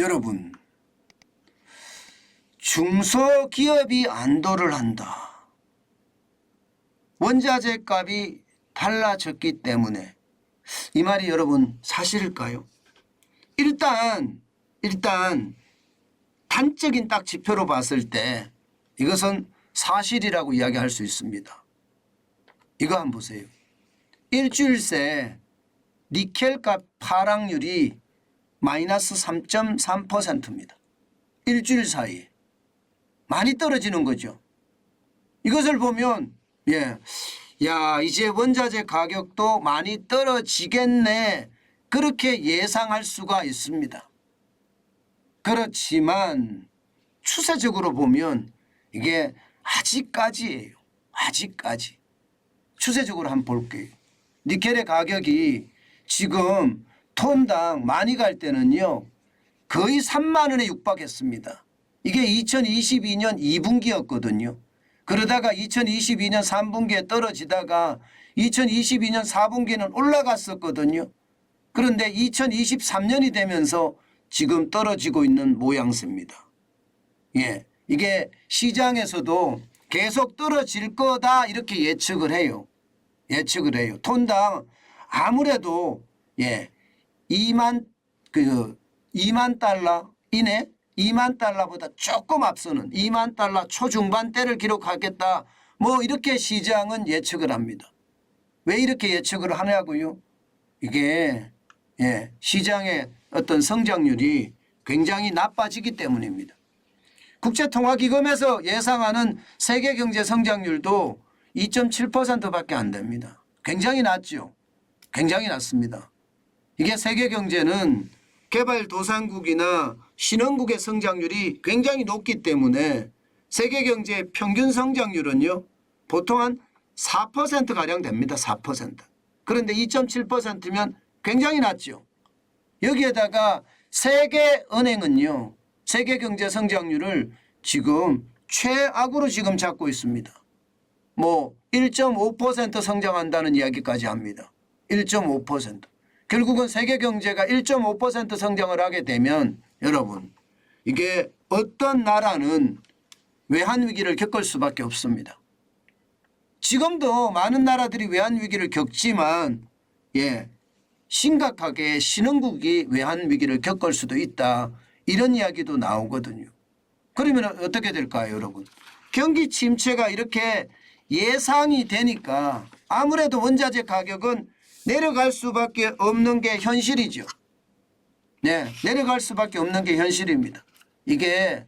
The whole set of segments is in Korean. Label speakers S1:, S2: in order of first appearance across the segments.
S1: 여러분, 중소기업이 안도를 한다. 원자재 값이 달라졌기 때문에. 이 말이 여러분 사실일까요? 일단 단적인 딱 지표로 봤을 때 이것은 사실이라고 이야기할 수 있습니다. 이거 한번 보세요. 일주일 새 니켈값 하락률이 마이너스 3.3%입니다. 일주일 사이에 많이 떨어지는 거죠. 이것을 보면 이제 원자재 가격도 많이 떨어지겠네, 그렇게 예상할 수가 있습니다. 그렇지만 추세적으로 보면 이게 아직까지예요. 아직까지. 추세적으로 한번 볼게요. 니켈의 가격이 지금 톤당 많이 갈 때는요 거의 3만 원에 육박했습니다. 이게 2022년 2분기였거든요. 그러다가 2022년 3분기에 떨어지다가 2022년 4분기는 올라갔었거든요. 그런데 2023년이 되면서 지금 떨어지고 있는 모양새입니다. 이게 시장에서도 계속 떨어질 거다 이렇게 예측을 해요. 톤당 아무래도 2만 달러 이내, 2만 달러보다 조금 앞서는 2만 달러 초중반대를 기록하겠다, 뭐 이렇게 시장은 예측을 합니다. 왜 이렇게 예측을 하냐고요? 이게 시장의 어떤 성장률이 굉장히 나빠지기 때문입니다. 국제통화기금에서 예상하는 세계 경제 성장률도 2.7%밖에 안 됩니다. 굉장히 낮죠. 굉장히 낮습니다. 이게 세계 경제는 개발도상국이나 신흥국의 성장률이 굉장히 높기 때문에 세계 경제의 평균 성장률은요 보통 한 4%가량 됩니다. 4%. 그런데 2.7%면 굉장히 낮죠. 여기에다가 세계은행은요 세계 경제 성장률을 지금 최악으로 지금 잡고 있습니다. 뭐 1.5% 성장한다는 이야기까지 합니다. 1.5%. 결국은 세계 경제가 1.5% 성장을 하게 되면 여러분, 이게 어떤 나라는 외환위기를 겪을 수밖에 없습니다. 지금도 많은 나라들이 외환위기를 겪지만 심각하게 신흥국이 외환위기를 겪을 수도 있다, 이런 이야기도 나오거든요. 그러면 어떻게 될까요, 여러분? 경기 침체가 이렇게 예상이 되니까 아무래도 원자재 가격은 내려갈 수밖에 없는 게 현실이죠. 내려갈 수밖에 없는 게 현실입니다. 이게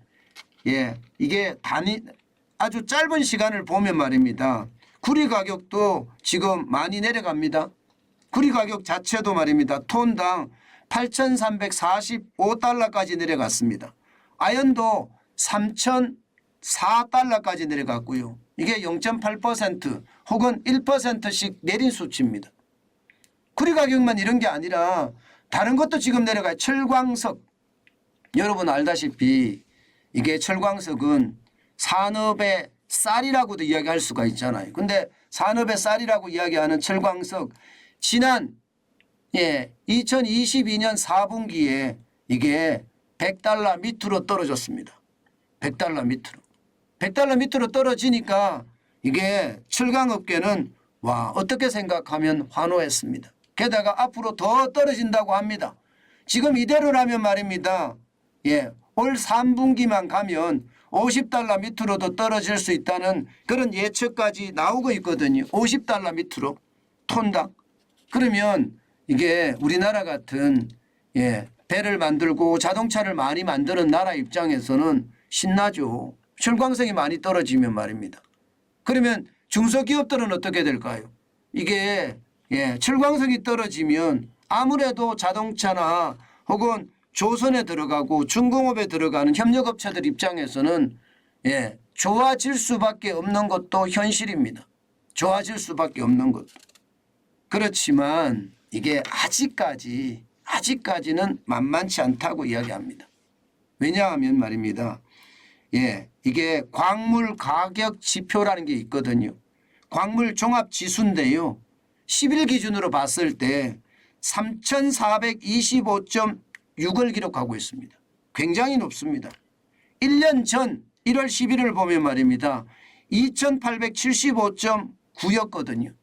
S1: 아주 짧은 시간을 보면 말입니다. 구리 가격도 지금 많이 내려갑니다. 구리 가격 자체도 말입니다. 톤당 8,345달러까지 내려갔습니다. 아연도 3,004달러까지 내려갔고요. 이게 0.8% 혹은 1%씩 내린 수치입니다. 구리 가격만 이런 게 아니라 다른 것도 지금 내려가요. 철광석. 여러분 알다시피 이게 철광석은 산업의 쌀이라고도 이야기할 수가 있잖아요. 근데 산업의 쌀이라고 이야기하는 철광석, 지난 2022년 4분기에 이게 100달러 밑으로 떨어졌습니다. 100달러 밑으로. 100달러 밑으로 떨어지니까 이게 철강업계는 어떻게 생각하면 환호했습니다. 게다가 앞으로 더 떨어진다고 합니다. 지금 이대로라면 말입니다. 올 3분기만 가면 50달러 밑으로도 떨어질 수 있다는 그런 예측까지 나오고 있거든요. 50달러 밑으로 톤당. 그러면 이게 우리나라 같은 배를 만들고 자동차를 많이 만드는 나라 입장에서는 신나죠. 철광석이 많이 떨어지면 말입니다. 그러면 중소기업들은 어떻게 될까요? 이게 철광석이 떨어지면 아무래도 자동차나 혹은 조선에 들어가고 중공업에 들어가는 협력업체들 입장에서는 좋아질 수밖에 없는 것도 현실입니다. 좋아질 수밖에 없는 것도. 그렇지만 이게 아직까지는 만만치 않다고 이야기합니다. 왜냐하면 말입니다. 이게 광물 가격 지표라는 게 있거든요. 광물 종합 지수인데요. 10일 기준으로 봤을 때 3,425.6을 기록하고 있습니다. 굉장히 높습니다. 1년 전 1월 11일 보면 말입니다. 2875.9였거든요.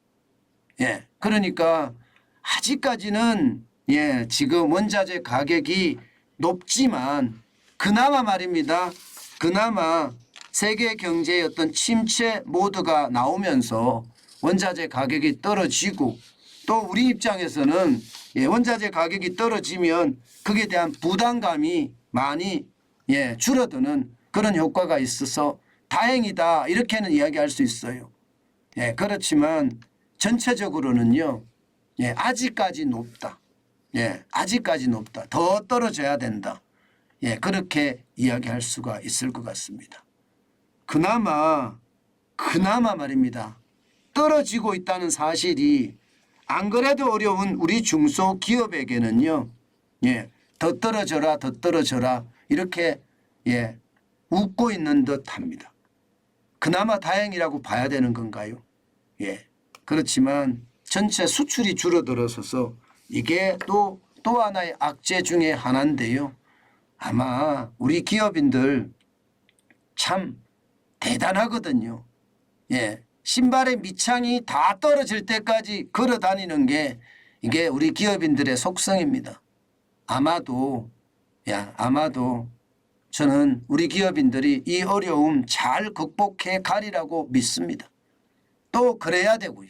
S1: 예. 그러니까 아직까지는 예, 지금 원자재 가격이 높지만 그나마 말입니다. 그나마 세계 경제의 어떤 침체 모드가 나오면서 원자재 가격이 떨어지고 또 우리 입장에서는 예, 원자재 가격이 떨어지면 거기에 대한 부담감이 많이 예, 줄어드는 그런 효과가 있어서 다행이다 이렇게는 이야기할 수 있어요. 예, 그렇지만 전체적으로는요. 예, 아직까지 높다. 예, 아직까지 높다. 더 떨어져야 된다. 예, 그렇게 이야기할 수가 있을 것 같습니다. 그나마 말입니다. 떨어지고 있다는 사실이 안 그래도 어려운 우리 중소기업에게는요. 예, 더 떨어져라 이렇게 예, 웃고 있는 듯합니다. 그나마 다행이라고 봐야 되는 건가요? 예, 그렇지만 전체 수출이 줄어들어서서 이게 또 하나의 악재 중에 하나인데요. 아마 우리 기업인들 참 대단하거든요. 예, 신발의 밑창이 다 떨어질 때까지 걸어 다니는 게 이게 우리 기업인들의 속성입니다. 아마도 저는 우리 기업인들이 이 어려움 잘 극복해 가리라고 믿습니다. 또 그래야 되고요.